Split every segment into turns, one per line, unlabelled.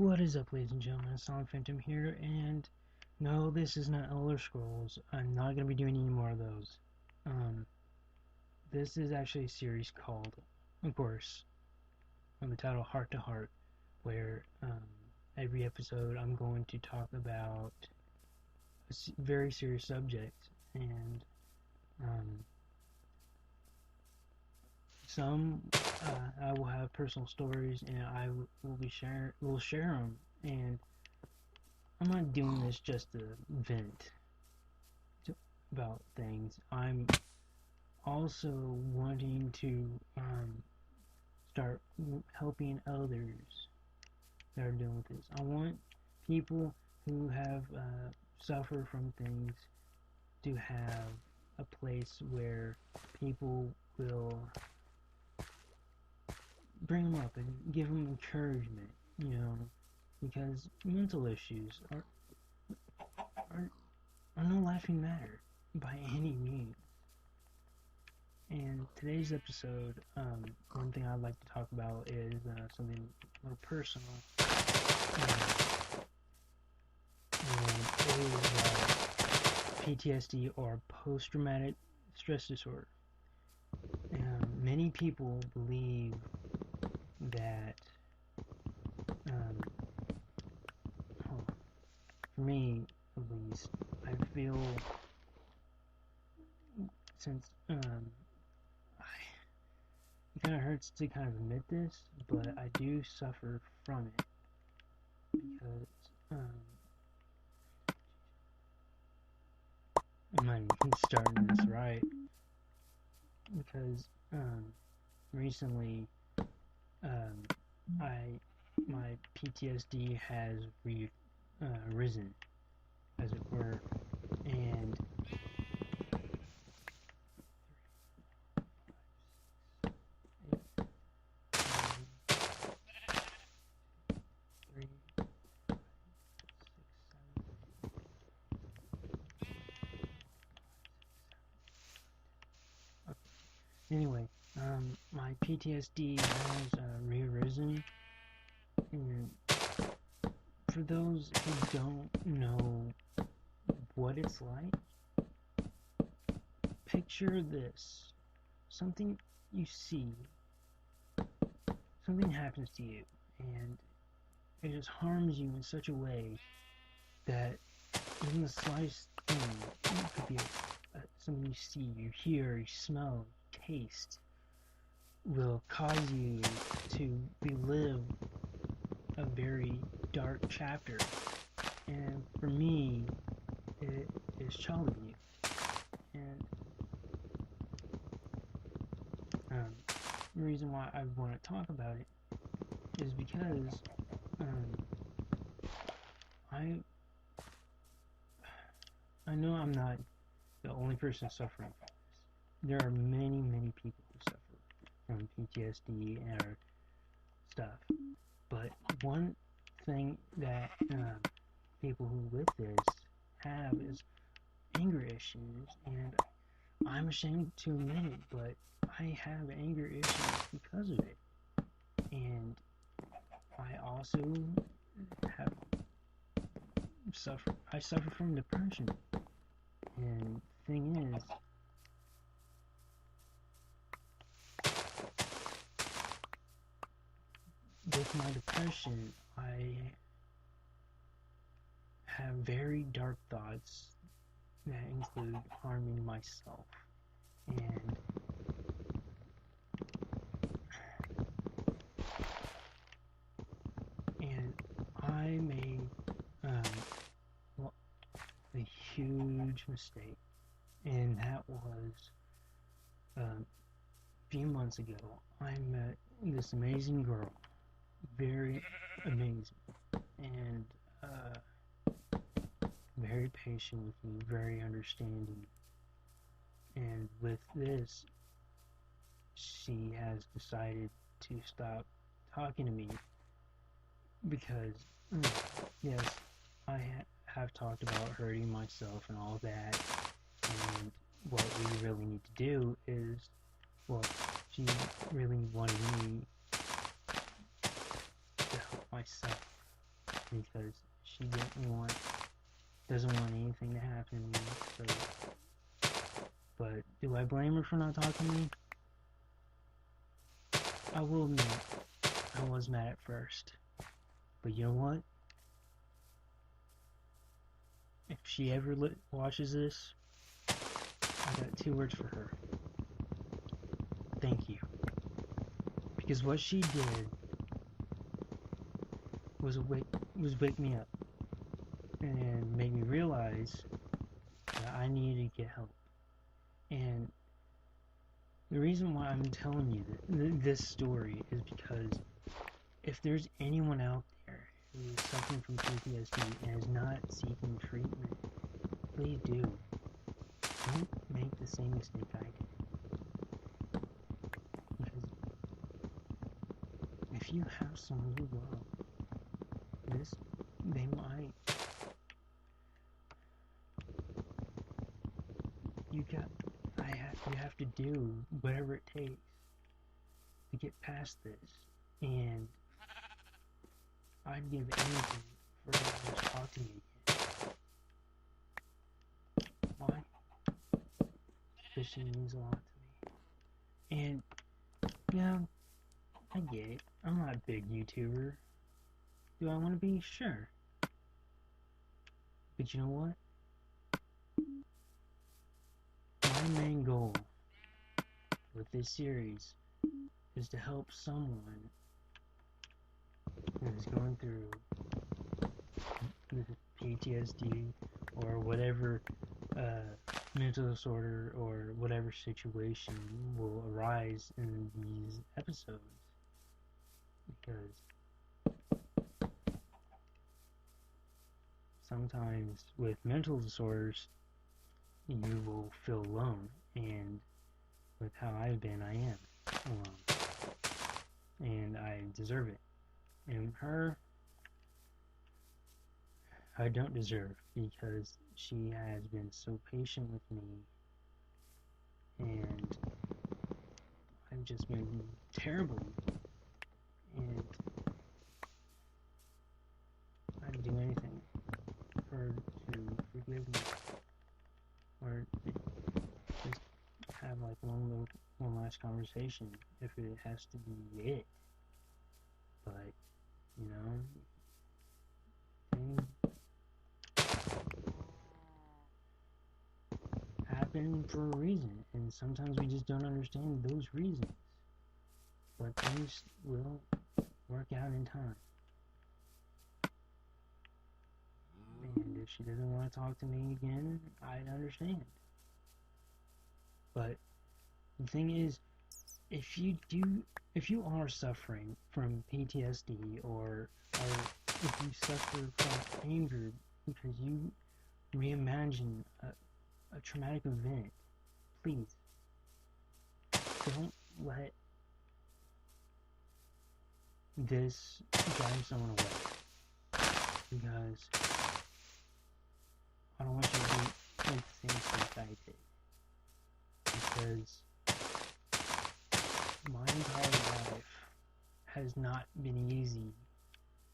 What is up, ladies and gentlemen? Silent Phantom here, and no, this is not Elder Scrolls. I'm not going to be doing any more of those. Um, this is actually a series called, of course, on the title Heart to Heart, where every episode I'm going to talk about a very serious subject, and some I will have personal stories, and I will share them, and I'm not doing this just to vent about things. I'm also wanting to start helping others that are dealing with this. I want people who have suffered from things to have a place where people will bring them up and give them encouragement, because mental issues are no laughing matter by any means. And today's episode, one thing I'd like to talk about is something a little personal, and it is PTSD, or post-traumatic stress disorder. Many people believe that, for me at least, I feel since it kind of hurts to kind of admit this, but I do suffer from it because I'm not even starting this right, because recently my PTSD has risen, as it were, and anyway, my PTSD has re-risen, and for those who don't know what it's like, picture this. Something you see, something happens to you, and it just harms you in such a way that even the slightest thing, it could be something you see, you hear, you smell, taste, will cause you to relive a very dark chapter. And for me, it is child abuse. And the reason why I want to talk about it is because I know I'm not the only person suffering from this. There are many, many people who suffer from PTSD and stuff. But one thing that people who with this have is anger issues, and I'm ashamed to admit it, but I have anger issues because of it. And I also suffer from depression. And the thing is, with my depression, I have very dark thoughts that include harming myself. And I made a huge mistake, and that was a few months ago. I met this amazing girl, very amazing, and very patient with me, very understanding. And with this, she has decided to stop talking to me because, yes, I have talked about hurting myself and all that, and what we really need to do is, well, she really wanted me to help myself, because she doesn't want anything to happen to me. So, but do I blame her for not talking to me? I will admit, I was mad at first. But you know what? If she ever watches this, I got 2 words for her. Thank you. Because what she did was wake me up and make me realize that I needed to get help. And the reason why I'm telling you this story is because if there's anyone out there who is suffering from PTSD and is not seeking treatment, please do. Don't make the same mistake I did. Because if you have someone you love, they might. You have to do whatever it takes to get past this. And I'd give anything for her to just talk to me again. Why? Because she means a lot to me. And, yeah, I get it. I'm not a big YouTuber. Do I want to be? Sure. But you know what? My main goal with this series is to help someone who is going through PTSD or whatever mental disorder or whatever situation will arise in these episodes. Because sometimes with mental disorders, you will feel alone, and with how I've been, I am alone, and I deserve it. And her, I don't deserve, because she has been so patient with me, and I've just been terrible, and I'd do anything for her to forgive me, or just have like one last conversation if it has to be it. But you know, things happen for a reason, and sometimes we just don't understand those reasons. But things will work out in time. And if she doesn't want to talk to me again, I'd understand. But the thing is, if you are suffering from PTSD or if you suffer from anger because you reimagine a traumatic event, please don't let this drive someone away, because I don't want you to make the same mistake I did, because my entire life has not been easy,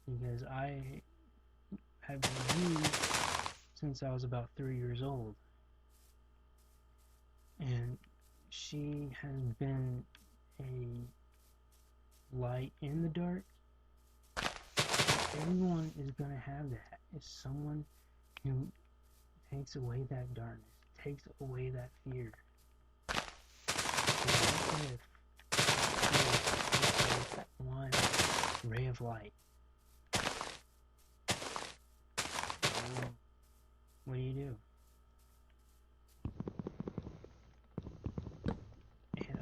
because I have been used since I was about 3 years old, and she has been a light in the dark. Everyone is going to have that. It's someone who takes away that darkness, takes away that fear. So what if that one ray of light? What do you do?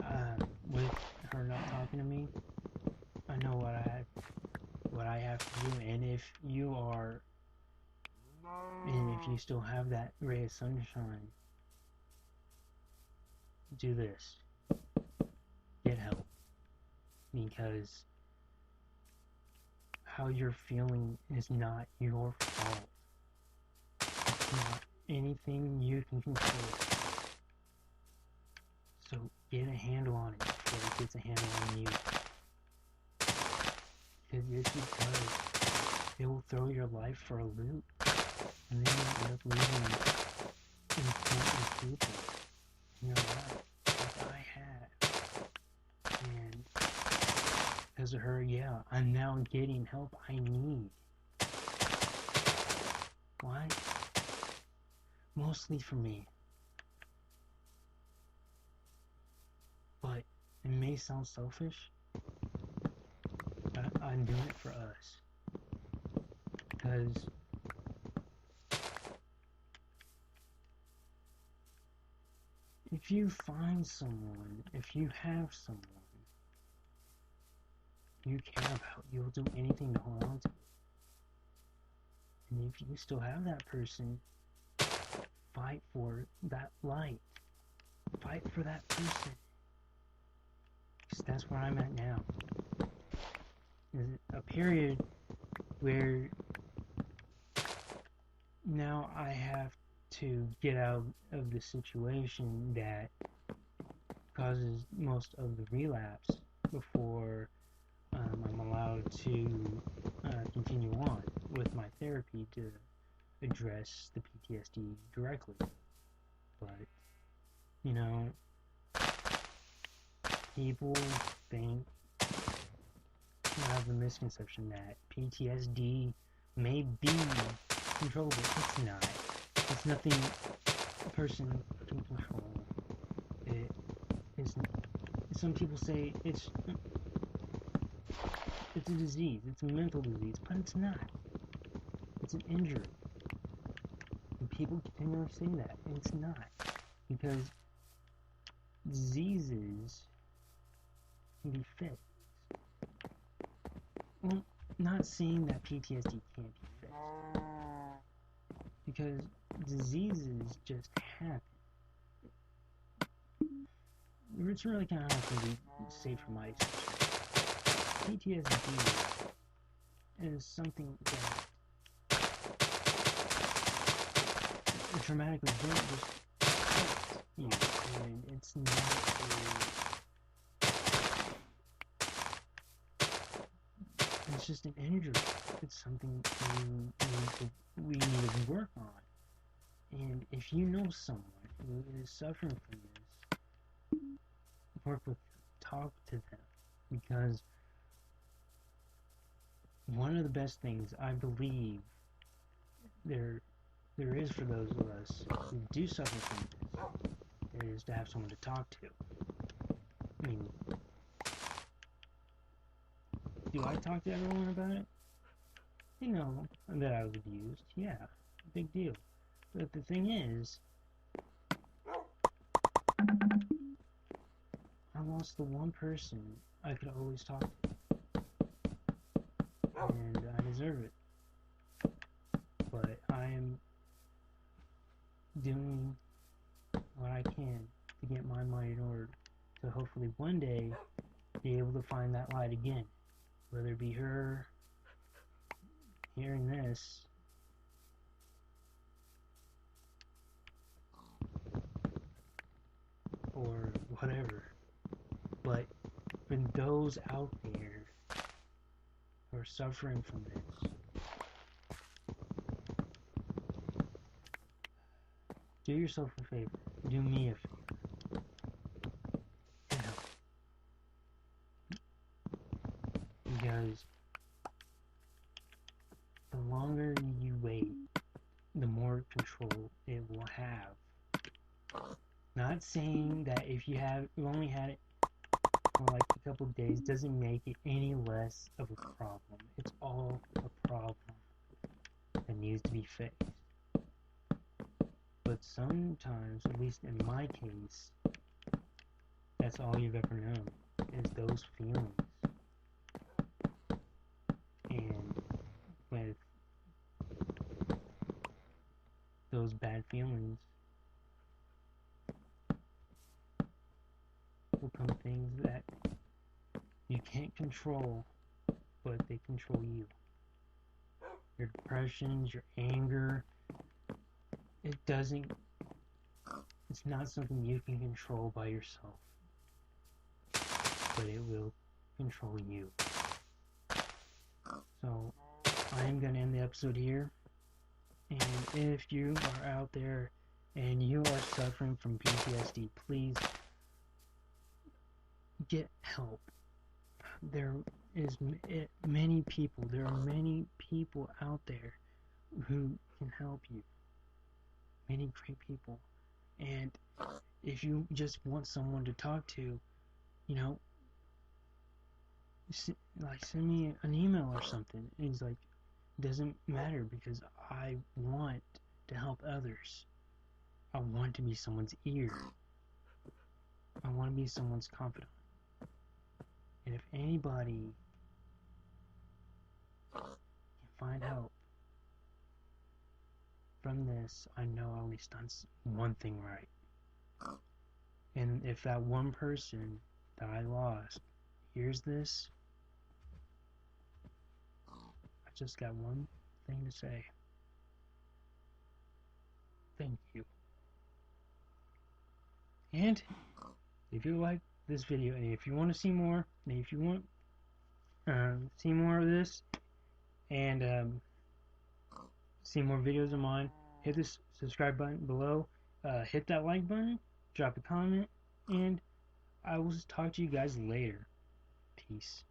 And with her not talking to me, I know what I have to do. And if you still have that ray of sunshine, do this. Get help. Because how you're feeling is not your fault. It's not anything you can control. So get a handle on it before it gets a handle on you. Because if it does, it will throw your life for a loop, and then you end up losing important people in your life, like I had. And because of her, yeah, I'm now getting help I need. Why? Mostly for me. But it may sound selfish, but I'm doing it for us. Because if you find someone, if you have someone you care about, you'll do anything to hold on to it. And if you still have that person, fight for that light. Fight for that person. Because that's where I'm at now. Is a period where now I have to get out of the situation that causes most of the relapse before I'm allowed to continue on with my therapy to address the PTSD directly. But, you know, people think, have the misconception that PTSD may be controllable. It's not. It's nothing a person can control. It is. Some people say it's a disease. It's a mental disease, but it's not. It's an injury. And people continually say that, and it's not, because diseases can be fixed. Well, not saying that PTSD can't be fixed, because diseases just happen. It's really kind of hard for me to say from my experience. PTSD is something that a traumatic event just hits you, and it's not it's just an injury. It's something we need to work on. And if you know someone who is suffering from this, work with them, talk to them, because one of the best things I believe there is for those of us who do suffer from this is to have someone to talk to. I mean, do I talk to everyone about it? You know that I was abused. Yeah, big deal. But the thing is, I lost the one person I could always talk to. And I deserve it. But I'm doing what I can to get my mind in order to hopefully one day be able to find that light again. Whether it be her hearing this, or whatever. But for those out there who are suffering from this, do yourself a favor. Do me a favor. Help. Because the longer you wait, the more control it will have. Not saying that if you only had it for like a couple of days doesn't make it any less of a problem. It's all a problem that needs to be fixed. But sometimes, at least in my case, that's all you've ever known, is those feelings. And with those bad feelings will come things that you can't control, but they control you. Your depressions, your anger, it's not something you can control by yourself, but it will control you. So I I'm going to end the episode here. And if you are out there and you are suffering from PTSD, please get help. There is many people. There are many people out there who can help you. Many great people. And if you just want someone to talk to, you know, like send me an email or something. It's like, doesn't matter, because I want to help others. I want to be someone's ear. I want to be someone's confidant. And if anybody can find help from this, I know I at least done one thing right. And if that one person that I lost hears this, I just got one thing to say. Thank you. And if you like this video, and if you want to see more, and if you want see more of this, and see more videos of mine, hit this subscribe button below, hit that like button, drop a comment, and I will talk to you guys later. Peace.